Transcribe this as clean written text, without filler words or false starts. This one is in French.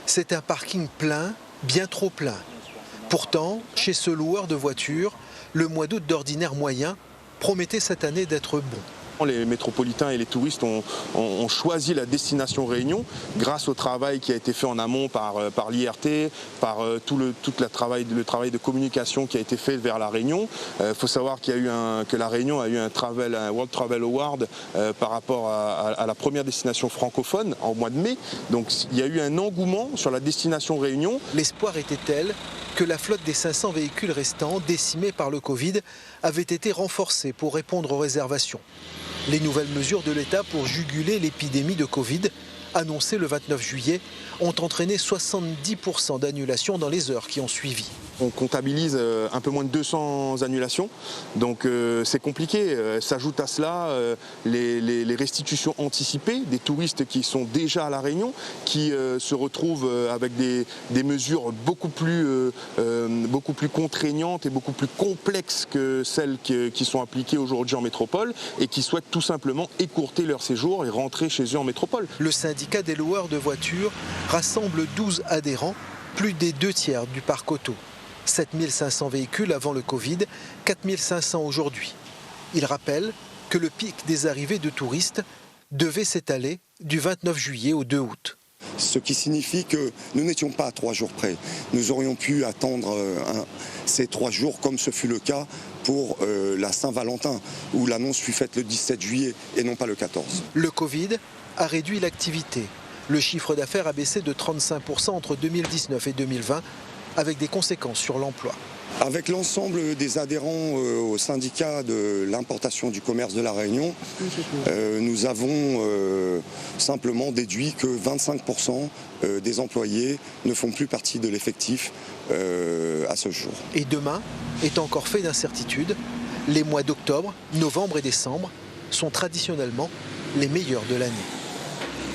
C'est un parking plein, bien trop plein. Pourtant, chez ce loueur de voitures, le mois d'août d'ordinaire moyen promettait cette année d'être bon. Les métropolitains et les touristes ont choisi la destination Réunion grâce au travail qui a été fait en amont par l'IRT, par tout le travail de communication qui a été fait vers la Réunion. Il faut savoir que la Réunion a eu un World Travel Award par rapport à la première destination francophone en mois de mai. Donc il y a eu un engouement sur la destination Réunion. L'espoir était tel que la flotte des 500 véhicules restants, décimés par le Covid, avait été renforcée pour répondre aux réservations. Les nouvelles mesures de l'État pour juguler l'épidémie de Covid, annoncées le 29 juillet, ont entraîné 70% d'annulations dans les heures qui ont suivi. On comptabilise un peu moins de 200 annulations, donc c'est compliqué. S'ajoute à cela les restitutions anticipées des touristes qui sont déjà à La Réunion, qui se retrouvent avec des mesures beaucoup plus contraignantes et beaucoup plus complexes que celles qui sont appliquées aujourd'hui en métropole et qui souhaitent tout simplement écourter leur séjour et rentrer chez eux en métropole. Le syndicat des loueurs de voitures rassemble 12 adhérents, plus des 2/3 du parc auto. 7500 véhicules avant le Covid, 4500 aujourd'hui. Il rappelle que le pic des arrivées de touristes devait s'étaler du 29 juillet au 2 août. Ce qui signifie que nous n'étions pas à 3 jours près. Nous aurions pu attendre ces 3 jours comme ce fut le cas pour la Saint-Valentin où l'annonce fut faite le 17 juillet et non pas le 14. Le Covid a réduit l'activité. Le chiffre d'affaires a baissé de 35% entre 2019 et 2020 avec des conséquences sur l'emploi. Avec l'ensemble des adhérents au syndicat de l'importation du commerce de La Réunion, nous avons simplement déduit que 25% des employés ne font plus partie de l'effectif à ce jour. Et demain est encore fait d'incertitudes. Les mois d'octobre, novembre et décembre sont traditionnellement les meilleurs de l'année.